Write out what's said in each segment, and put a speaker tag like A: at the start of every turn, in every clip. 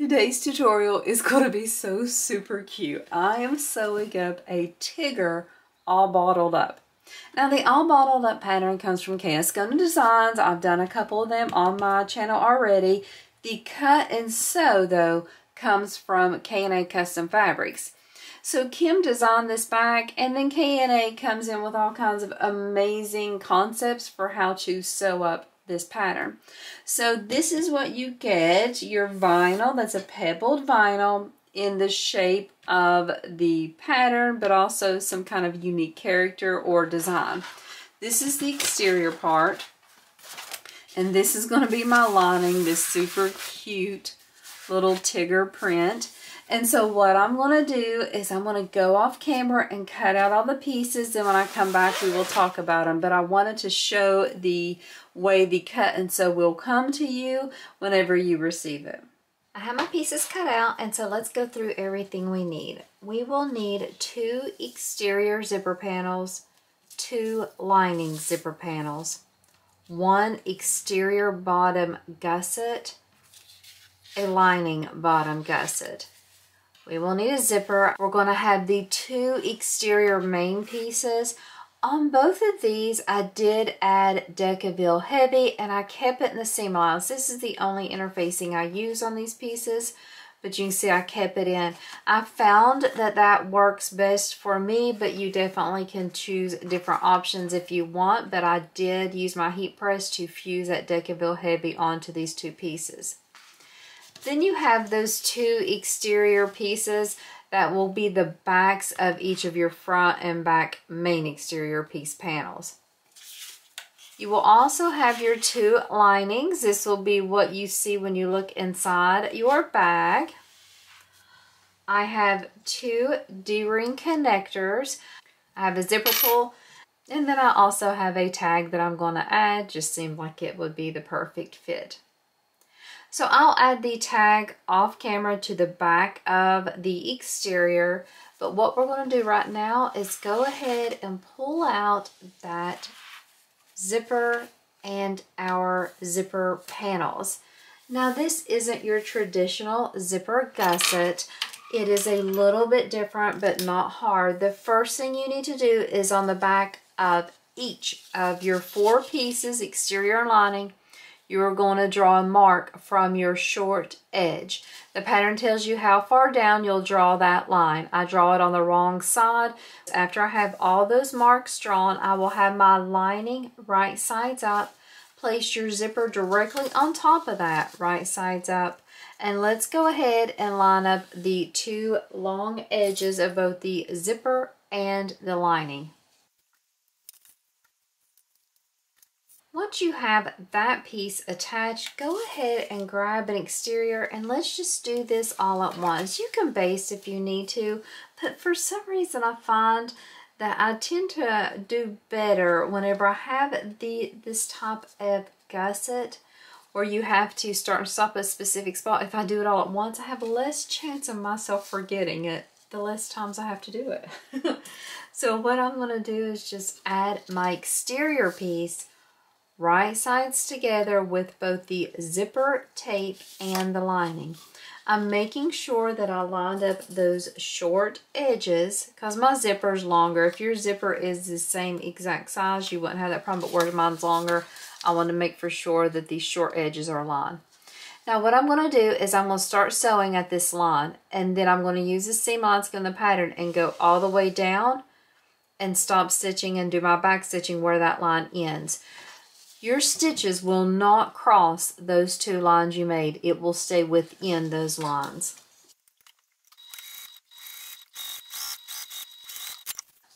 A: Today's tutorial is going to be so super cute. I am sewing up a Tigger all bottled up. Now the all bottled up pattern comes from Cascona Designs. I've done a couple of them on my channel already. The cut and sew though comes from K&A Custom Fabrics. So Kim designed this bag, and then K&A comes in with all kinds of amazing concepts for how to sew up this pattern. So this is what you get, your vinyl. That's a pebbled vinyl in the shape of the pattern, but also some kind of unique character or design. This is the exterior part, and this is going to be my lining, this super cute little Tigger print. And so what I'm going to do is I'm going to go off camera and cut out all the pieces. Then when I come back, we will talk about them. But I wanted to show the way the cut and sew will come to you whenever you receive it.
B: I have my pieces cut out, and so let's go through everything we need. We will need 2 exterior zipper panels, 2 lining zipper panels, 1 exterior bottom gusset, a lining bottom gusset. We will need a zipper. We're going to have the 2 exterior main pieces. On both of these, I did add Decaville Heavy, and I kept it in the seam allowance. This is the only interfacing I use on these pieces, but you can see I kept it in. I found that that works best for me, but you definitely can choose different options if you want, but I did use my heat press to fuse that Decaville Heavy onto these 2 pieces. Then you have those 2 exterior pieces that will be the backs of each of your front and back main exterior piece panels. You will also have your 2 linings. This will be what you see when you look inside your bag. I have 2 D-ring connectors. I have a zipper pull, and then I also have a tag that I'm going to add. Just seemed like it would be the perfect fit. So I'll add the tag off camera to the back of the exterior, but what we're going to do right now is go ahead and pull out that zipper and our zipper panels. Now this isn't your traditional zipper gusset. It is a little bit different, but not hard. The first thing you need to do is on the back of each of your 4 pieces, exterior and lining, you're going to draw a mark from your short edge. The pattern tells you how far down you'll draw that line. I draw it on the wrong side. After I have all those marks drawn, I will have my lining right sides up. Place your zipper directly on top of that, right sides up. And let's go ahead and line up the 2 long edges of both the zipper and the lining. Once you have that piece attached, go ahead and grab an exterior, and let's just do this all at once. You can baste if you need to, but for some reason I find that I tend to do better whenever I have this type of gusset where you have to start and stop at a specific spot. If I do it all at once, I have less chance of myself forgetting it the less times I have to do it. So what I'm going to do is just add my exterior piece right sides together with both the zipper tape and the lining. I'm making sure that I lined up those short edges because my zipper is longer. If your zipper is the same exact size, you wouldn't have that problem, but where mine's longer, I want to make for sure that these short edges are aligned. Now what I'm going to do is I'm going to start sewing at this line, and then I'm going to use the seam allowance in the pattern and go all the way down and stop stitching and do my back stitching where that line ends. Your stitches will not cross those 2 lines you made. It will stay within those lines.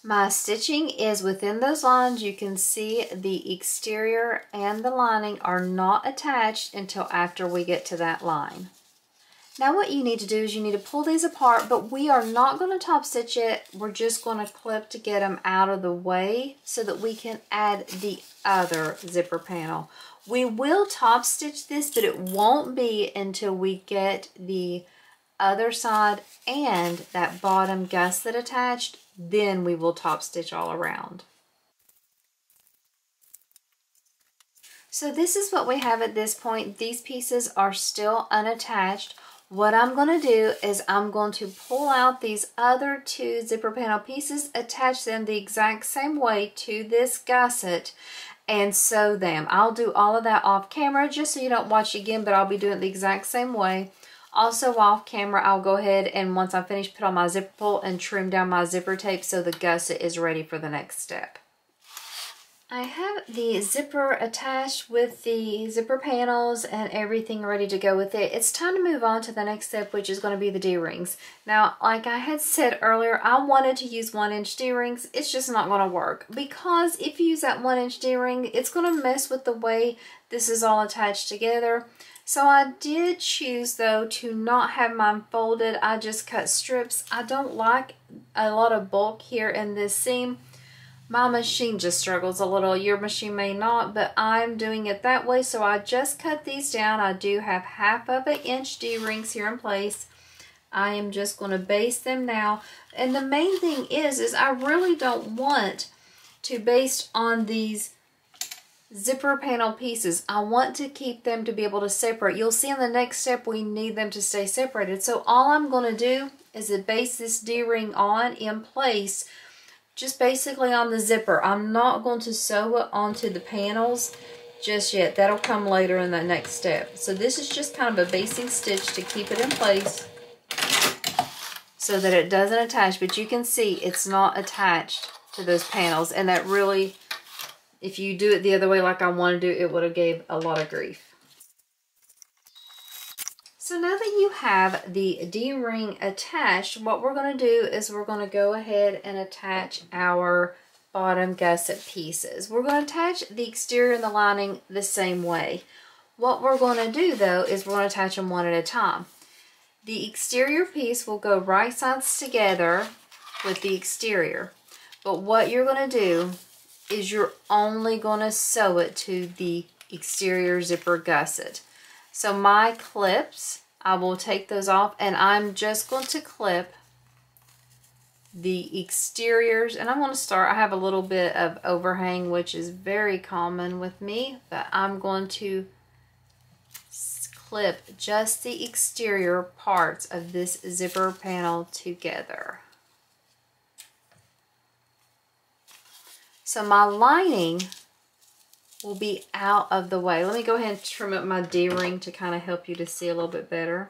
B: My stitching is within those lines. You can see the exterior and the lining are not attached until after we get to that line. Now what you need to do is you need to pull these apart, but we are not going to top stitch it. We're just going to clip to get them out of the way so that we can add the other zipper panel. We will top stitch this, but it won't be until we get the other side and that bottom gusset attached. Then we will top stitch all around. So this is what we have at this point. These pieces are still unattached. What I'm going to do is I'm going to pull out these other 2 zipper panel pieces, attach them the exact same way to this gusset, and sew them. I'll do all of that off camera just so you don't watch again, but I'll be doing it the exact same way. Also off camera, I'll go ahead and once I finish, put on my zipper pull and trim down my zipper tape so the gusset is ready for the next step. I have the zipper attached with the zipper panels and everything ready to go with it. It's time to move on to the next step, which is going to be the D-rings. Now, like I had said earlier, I wanted to use 1-inch D-rings. It's just not going to work because if you use that 1-inch D-ring, it's going to mess with the way this is all attached together. So I did choose though to not have mine folded. I just cut strips. I don't like a lot of bulk here in this seam. My machine just struggles a little. Your machine may not, but I'm doing it that way. So I just cut these down. I do have 1/2 inch D-rings here in place. I am just going to baste them now. And the main thing is I really don't want to baste on these zipper panel pieces. I want to keep them to be able to separate. You'll see in the next step we need them to stay separated. So all I'm going to do is to baste this D-ring on in place, just basically on the zipper. I'm not going to sew it onto the panels just yet. That'll come later in the next step. So this is just kind of a basting stitch to keep it in place so that it doesn't attach. But you can see it's not attached to those panels, and that really, if you do it the other way like I want to do, it would have gave a lot of grief. So now that you have the D-ring attached, what we're going to do is we're going to go ahead and attach our bottom gusset pieces. We're going to attach the exterior and the lining the same way. What we're going to do though is we're going to attach them one at a time. The exterior piece will go right sides together with the exterior. But what you're going to do is you're only going to sew it to the exterior zipper gusset. So my clips, I will take those off and I'm just going to clip the exteriors, and I'm going to start, I have a little bit of overhang, which is very common with me, but I'm going to clip just the exterior parts of this zipper panel together. So my lining will be out of the way. Let me go ahead and trim up my D-ring to kind of help you to see a little bit better.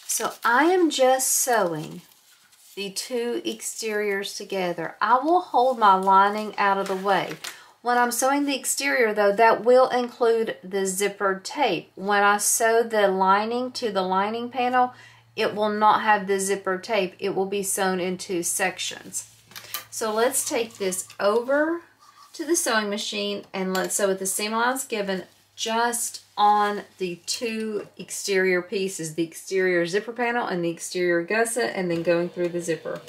B: So I am just sewing the 2 exteriors together. I will hold my lining out of the way. When I'm sewing the exterior though, that will include the zipper tape. When I sew the lining to the lining panel, it will not have the zipper tape. It will be sewn into sections. So let's take this over to the sewing machine and let's sew with the seam allowance given just on the 2 exterior pieces, the exterior zipper panel and the exterior gusset, and then going through the zipper.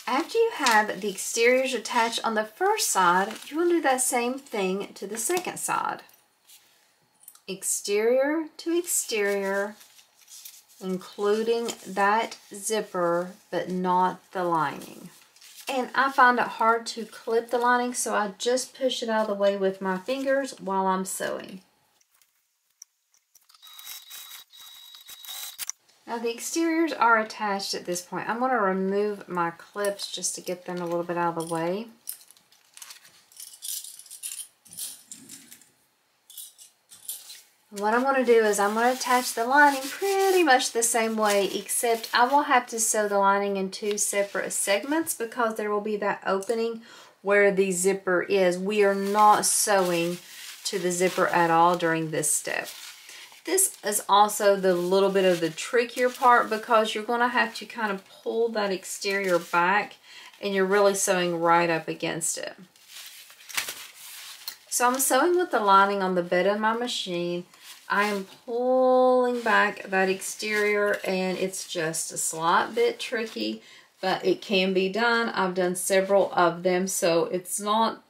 B: After you have the exteriors attached on the first side, you will do that same thing to the second side. Exterior to exterior, including that zipper, but not the lining. And I find it hard to clip the lining, so I just push it out of the way with my fingers while I'm sewing. Now the exteriors are attached at this point. I'm going to remove my clips just to get them a little bit out of the way. What I'm going to do is I'm going to attach the lining pretty much the same way, except I will have to sew the lining in 2 separate segments because there will be that opening where the zipper is. We are not sewing to the zipper at all during this step. This is also the little bit of the trickier part because you're going to have to kind of pull that exterior back and you're really sewing right up against it. So I'm sewing with the lining on the bed of my machine. I am pulling back that exterior and it's just a slight bit tricky, but it can be done. I've done several of them, so it's not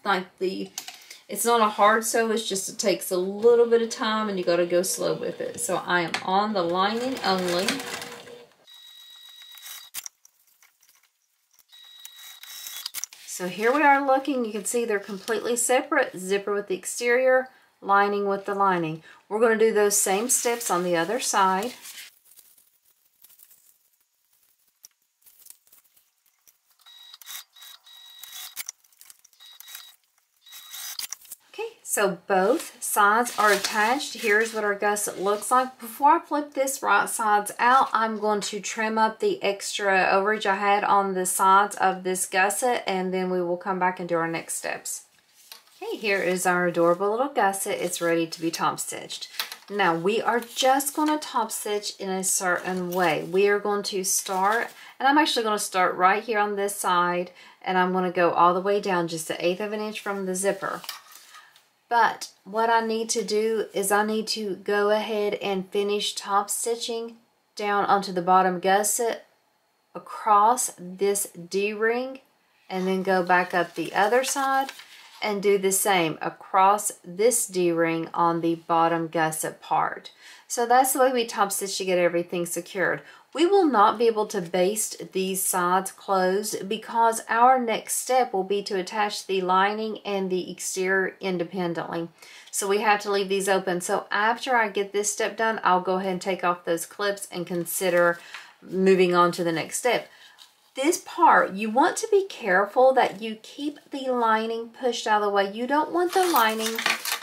B: like it's not a hard sew, it's just it takes a little bit of time and you got to go slow with it. So I am on the lining only. So here we are looking. You can see they're completely separate. Zipper with the exterior, lining with the lining. We're going to do those same steps on the other side. Okay, so both sides are attached. Here's what our gusset looks like. Before I flip this right sides out, I'm going to trim up the extra overage I had on the sides of this gusset, and then we will come back and do our next steps. Okay, here is our adorable little gusset. It's ready to be top stitched. Now we are just going to top stitch in a certain way. We are going to start, and I'm actually going to start right here on this side, and I'm going to go all the way down just 1/8 of an inch from the zipper. But what I need to do is I need to go ahead and finish top stitching down onto the bottom gusset across this D-ring, and then go back up the other side and do the same across this D-ring on the bottom gusset part. So that's the way we top stitch to get everything secured. We will not be able to baste these sides closed because our next step will be to attach the lining and the exterior independently. So we have to leave these open. So after I get this step done, I'll go ahead and take off those clips and consider moving on to the next step. This part, you want to be careful that you keep the lining pushed out of the way. You don't want the lining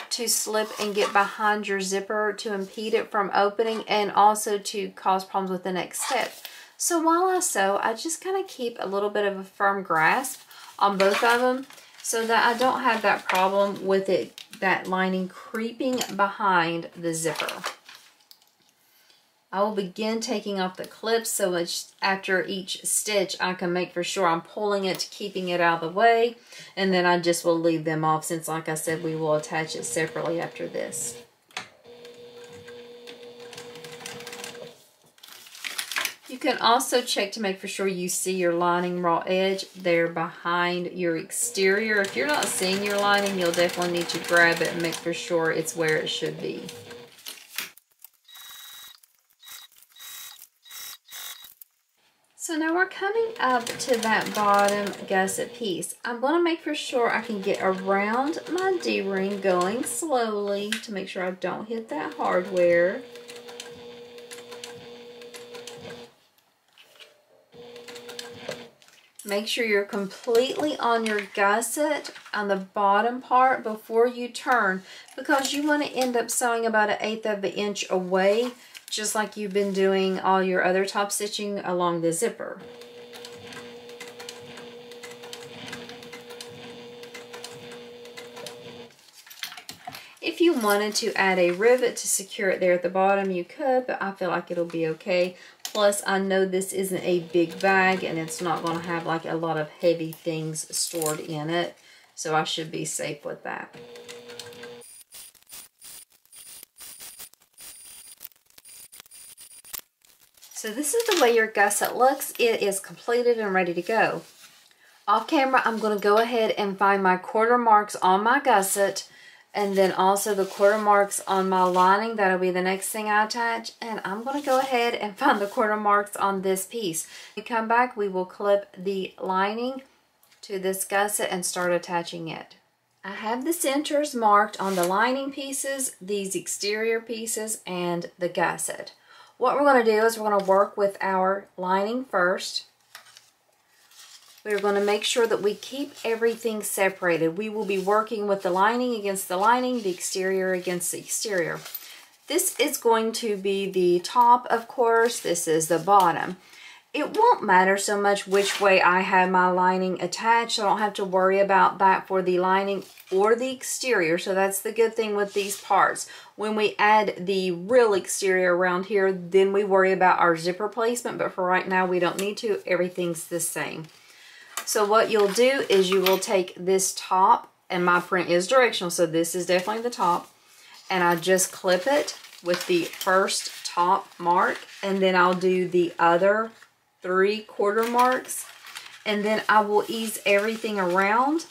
B: to slip and get behind your zipper to impede it from opening and also to cause problems with the next step. So while I sew, I just kind of keep a little bit of a firm grasp on both of them so that I don't have that problem with it, that lining creeping behind the zipper. I will begin taking off the clips so after each stitch I can make for sure I'm pulling it, keeping it out of the way, and then I just will leave them off since, like I said, we will attach it separately after this. You can also check to make for sure you see your lining raw edge there behind your exterior. If you're not seeing your lining, you'll definitely need to grab it and make for sure it's where it should be. So now we're coming up to that bottom gusset piece. I'm going to make for sure I can get around my D-ring going slowly to make sure I don't hit that hardware. Make sure you're completely on your gusset on the bottom part before you turn, because you want to end up sewing about 1/8 of an inch away, just like you've been doing all your other top stitching along the zipper. If you wanted to add a rivet to secure it there at the bottom, you could, but I feel like it'll be okay. Plus, I know this isn't a big bag and it's not going to have like a lot of heavy things stored in it, so I should be safe with that. So this is the way your gusset looks. It is completed and ready to go. Off camera, I'm going to go ahead and find my quarter marks on my gusset, and then also the quarter marks on my lining. That'll be the next thing I attach. And I'm going to go ahead and find the quarter marks on this piece. When we come back, we will clip the lining to this gusset and start attaching it. I have the centers marked on the lining pieces, these exterior pieces, and the gusset. What we're going to do is we're going to work with our lining first. We're going to make sure that we keep everything separated. We will be working with the lining against the lining, the exterior against the exterior. This is going to be the top, of course. This is the bottom. It won't matter so much which way I have my lining attached. I don't have to worry about that for the lining or the exterior. So that's the good thing with these parts. When we add the real exterior around here, then we worry about our zipper placement. But for right now, we don't need to. Everything's the same. So what you'll do is you will take this top, and my print is directional, so this is definitely the top, and I just clip it with the first top mark, and then I'll do the other 3 quarter marks, and then I will ease everything around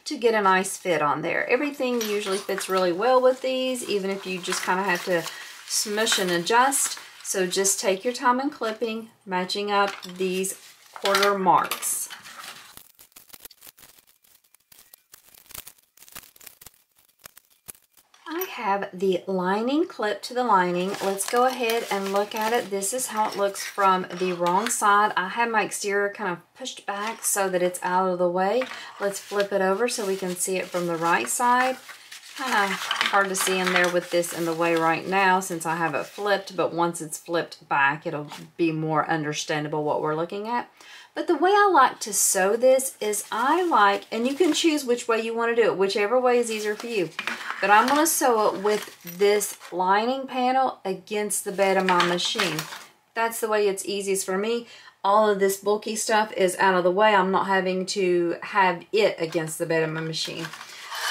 B: to get a nice fit on there. Everything usually fits really well with these, even if you just kind of have to smush and adjust. So just take your time in clipping, matching up these quarter marks. have the lining clipped to the lining. Let's go ahead and look at it. This is how it looks from the wrong side. I have my exterior kind of pushed back so that it's out of the way. Let's flip it over so we can see it from the right side. Kind of hard to see in there with this in the way right now since I have it flipped, but once it's flipped back, it'll be more understandable what we're looking at. But the way I like to sew this is and you can choose which way you want to do it, whichever way is easier for you. But I'm going to sew it with this lining panel against the bed of my machine. That's the way it's easiest for me. All of this bulky stuff is out of the way. I'm not having to have it against the bed of my machine.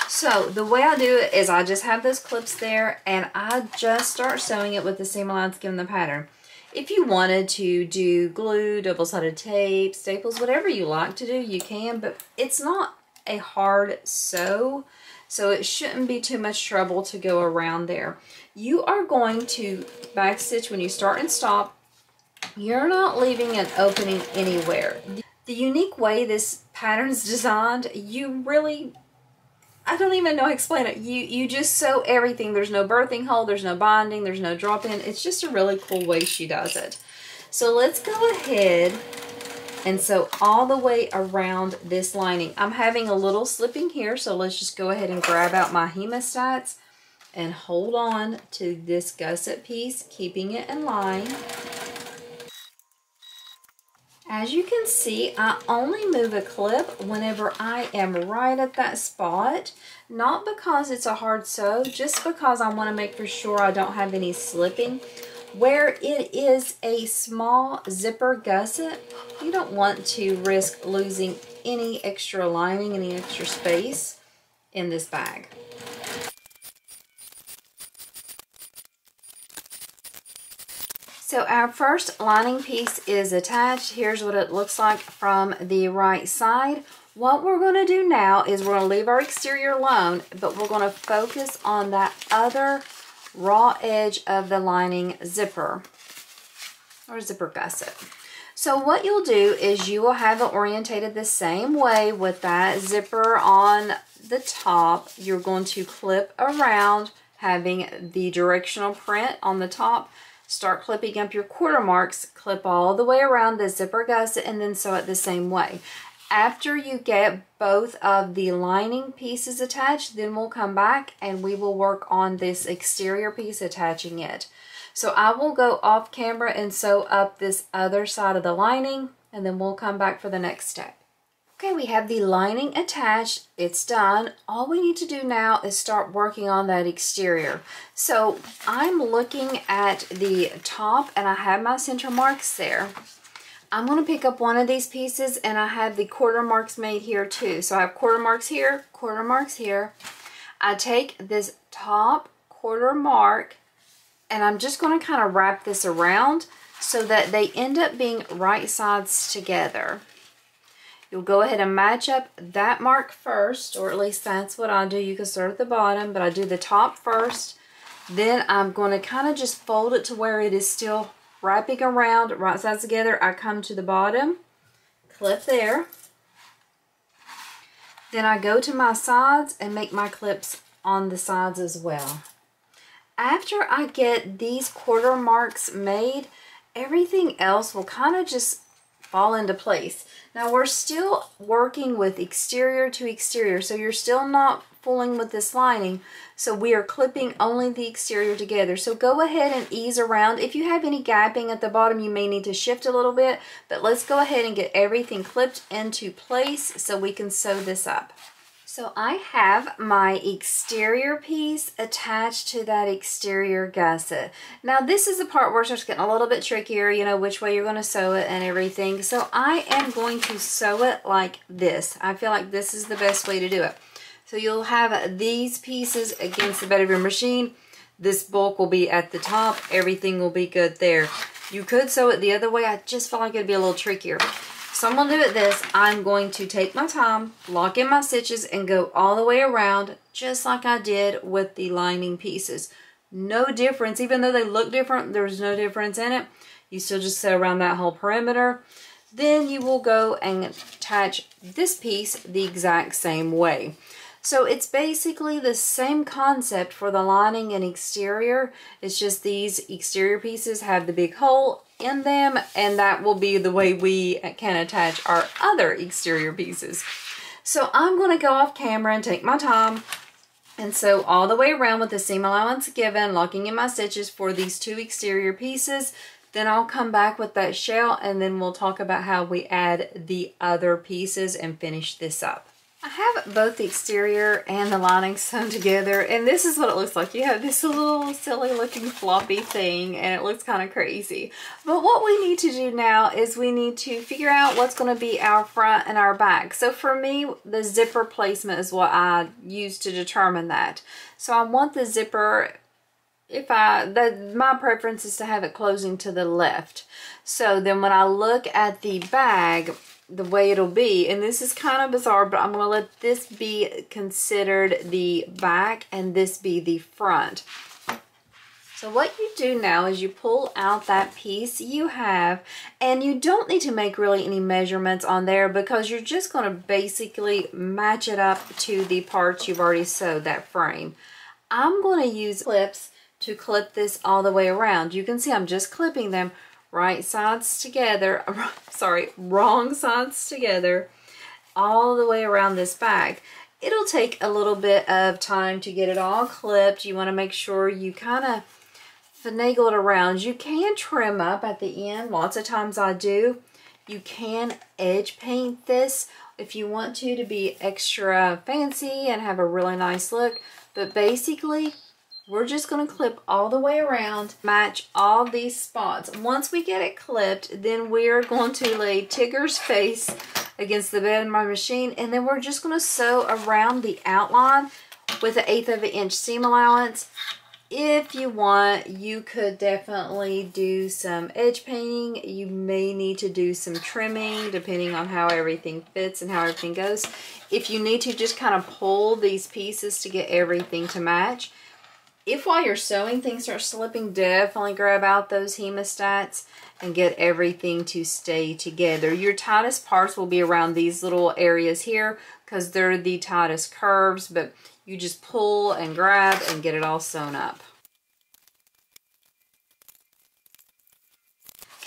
B: So the way I do it is I just have those clips there and I just start sewing it with the seam allowance given the pattern. If you wanted to do glue, double-sided tape, staples, whatever you like to do, you can, but it's not a hard sew, so it shouldn't be too much trouble to go around there. You are going to backstitch when you start and stop. You're not leaving an opening anywhere. The unique way this pattern is designed, you really, I don't even know how to explain it. You just sew everything. There's no birthing hole, there's no binding, there's no drop-in. It's just a really cool way she does it. So let's go ahead and sew all the way around this lining. I'm having a little slipping here, so let's just go ahead and grab out my hemostats and hold on to this gusset piece, keeping it in line. As you can see, I only move a clip whenever I am right at that spot, not because it's a hard sew, just because I want to make for sure I don't have any slipping. Where it is a small zipper gusset, you don't want to risk losing any extra lining, any extra space in this bag. So our first lining piece is attached. Here's what it looks like from the right side. What we're going to do now is we're going to leave our exterior alone, but we're going to focus on that other raw edge of the lining zipper or zipper gusset. So what you'll do is you will have it orientated the same way with that zipper on the top. You're going to clip around, having the directional print on the top. Start clipping up your quarter marks, clip all the way around the zipper gusset, and then sew it the same way. After you get both of the lining pieces attached, then we'll come back and we will work on this exterior piece attaching it. So I will go off camera and sew up this other side of the lining, and then we'll come back for the next step. Okay, we have the lining attached. It's done. All we need to do now is start working on that exterior. So I'm looking at the top and I have my center marks there. I'm going to pick up one of these pieces and I have the quarter marks made here too. So I have quarter marks here, quarter marks here. I take this top quarter mark and I'm just going to kind of wrap this around so that they end up being right sides together. You'll go ahead and match up that mark first, or at least that's what I do. You can start at the bottom, but I do the top first. Then I'm going to kind of just fold it to where it is still wrapping around, right sides together. I come to the bottom, clip there. Then I go to my sides and make my clips on the sides as well. After I get these quarter marks made, everything else will kind of just fall into place. Now we're still working with exterior to exterior, so you're still not fooling with this lining. So we are clipping only the exterior together. So go ahead and ease around. If you have any gapping at the bottom, you may need to shift a little bit, but let's go ahead and get everything clipped into place so we can sew this up. So I have my exterior piece attached to that exterior gusset. Now this is the part where it starts getting a little bit trickier, you know, which way you're going to sew it and everything. So I am going to sew it like this. I feel like this is the best way to do it. So you'll have these pieces against the bed of your machine. This bulk will be at the top. Everything will be good there. You could sew it the other way. I just felt like it'd be a little trickier. So I'm going to do it this. I'm going to take my time, lock in my stitches, and go all the way around just like I did with the lining pieces. No difference. Even though they look different, there's no difference in it. You still just sew around that whole perimeter. Then you will go and attach this piece the exact same way. So it's basically the same concept for the lining and exterior. It's just these exterior pieces have the big hole in them, and that will be the way we can attach our other exterior pieces. So I'm going to go off camera and take my time and sew all the way around with the seam allowance given, locking in my stitches for these 2 exterior pieces. Then I'll come back with that shell, and then we'll talk about how we add the other pieces and finish this up. I have both the exterior and the lining sewn together, and this is what it looks like. You have this little silly looking floppy thing, and it looks kind of crazy. But what we need to do now is we need to figure out what's going to be our front and our back. So for me, the zipper placement is what I use to determine that. So I want the zipper, my preference is to have it closing to the left. So then when I look at the bag, the way it'll be, and this is kind of bizarre, but I'm going to let this be considered the back and this be the front. So what you do now is you pull out that piece you have, and you don't need to make really any measurements on there because you're just going to basically match it up to the parts you've already sewed, that frame. I'm going to use clips to clip this all the way around. You can see I'm just clipping them right sides together, sorry, wrong sides together, all the way around this bag. It'll take a little bit of time to get it all clipped. You want to make sure you kind of finagle it around. You can trim up at the end. Lots of times I do. You can edge paint this if you want to be extra fancy and have a really nice look. But basically, we're just going to clip all the way around, match all these spots. Once we get it clipped, then we're going to lay Tigger's face against the bed of my machine, and then we're just going to sew around the outline with an 1/8 of an inch seam allowance. If you want, you could definitely do some edge painting. You may need to do some trimming depending on how everything fits and how everything goes. If you need to, just kind of pull these pieces to get everything to match. If while you're sewing things start slipping, definitely grab out those hemostats and get everything to stay together. Your tightest parts will be around these little areas here because they're the tightest curves, but you just pull and grab and get it all sewn up.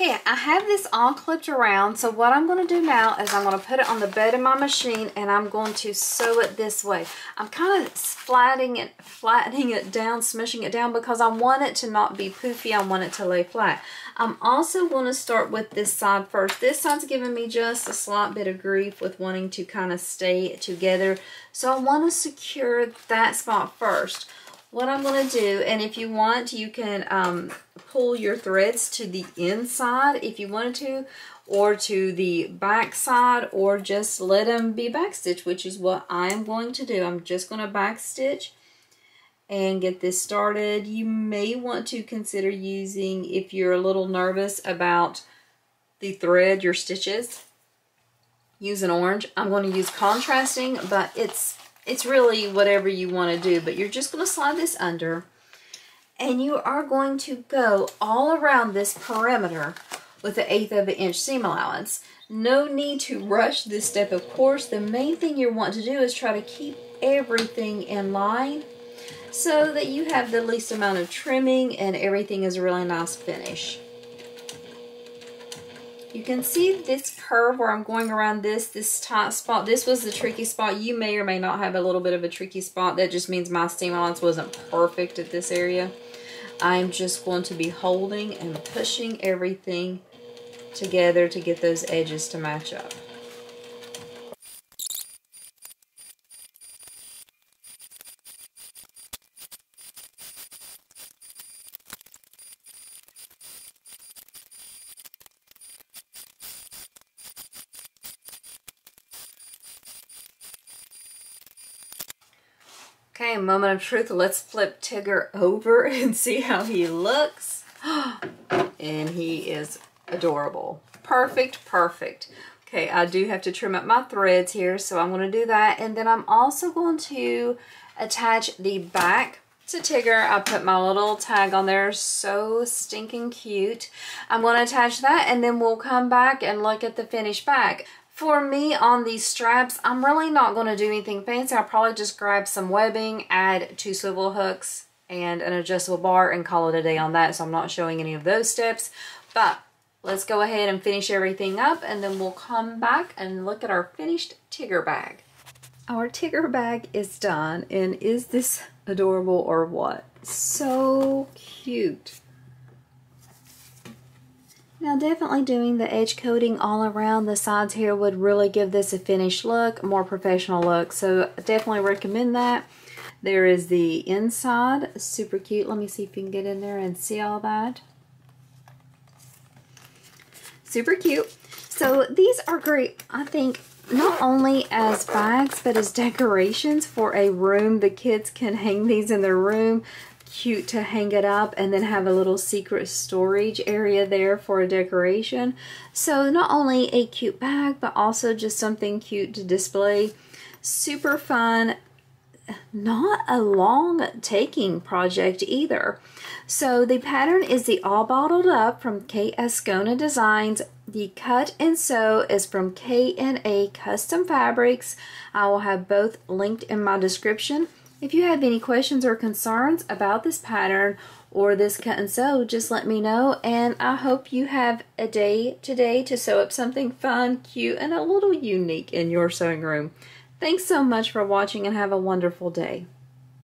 B: Okay, I have this all clipped around, so what I'm going to do now is I'm going to put it on the bed of my machine and I'm going to sew it this way. I'm kind of flattening it down, smushing it down because I want it to not be poofy. I want it to lay flat. I'm also going to start with this side first. This side's giving me just a slight bit of grief with wanting to kind of stay together, so I want to secure that spot first. What I'm going to do, and if you want, you can pull your threads to the inside if you wanted to, or to the back side, or just let them be backstitched, which is what I'm going to do. I'm just going to backstitch and get this started. You may want to consider using, if you're a little nervous about the thread, your stitches, use an orange. I'm going to use contrasting, but it's really whatever you want to do, but you're just going to slide this under, and you are going to go all around this perimeter with an 1/8 of an inch seam allowance. No need to rush this step, of course. The main thing you want to do is try to keep everything in line so that you have the least amount of trimming and everything is a really nice finish. You can see this curve where I'm going around this tight spot. This was the tricky spot. You may or may not have a little bit of a tricky spot. That just means my seam allowance wasn't perfect at this area. I'm just going to be holding and pushing everything together to get those edges to match up. Okay, moment of truth. Let's flip Tigger over and see how he looks. And he is adorable. Perfect, perfect. Okay, I do have to trim up my threads here, so I'm going to do that. And then I'm also going to attach the back to Tigger. I put my little tag on there, so stinking cute. I'm going to attach that, and then we'll come back and look at the finished back.
A: For me on these straps, I'm really not going to do anything fancy. I'll probably just grab some webbing, add 2 swivel hooks and an adjustable bar and call it a day on that. So I'm not showing any of those steps, but let's go ahead and finish everything up and then we'll come back and look at our finished Tigger bag. Our Tigger bag is done, and is this adorable or what? So cute. Now definitely doing the edge coating all around the sides here would really give this a finished look, a more professional look. So I definitely recommend that. There is the inside, super cute. Let me see if you can get in there and see all that. Super cute. So these are great, I think, not only as bags, but as decorations for a room. The kids can hang these in their room. Cute to hang it up and then have a little secret storage area there for a decoration. So not only a cute bag, but also just something cute to display. Super fun. Not a long taking project either. So the pattern is the All Bottled Up from K.S. Gona Designs. The cut and sew is from K&A Custom Fabrics. I will have both linked in my description. If you have any questions or concerns about this pattern or this cut and sew, just let me know, and I hope you have a day today to sew up something fun, cute, and a little unique in your sewing room. Thanks so much for watching and have a wonderful day.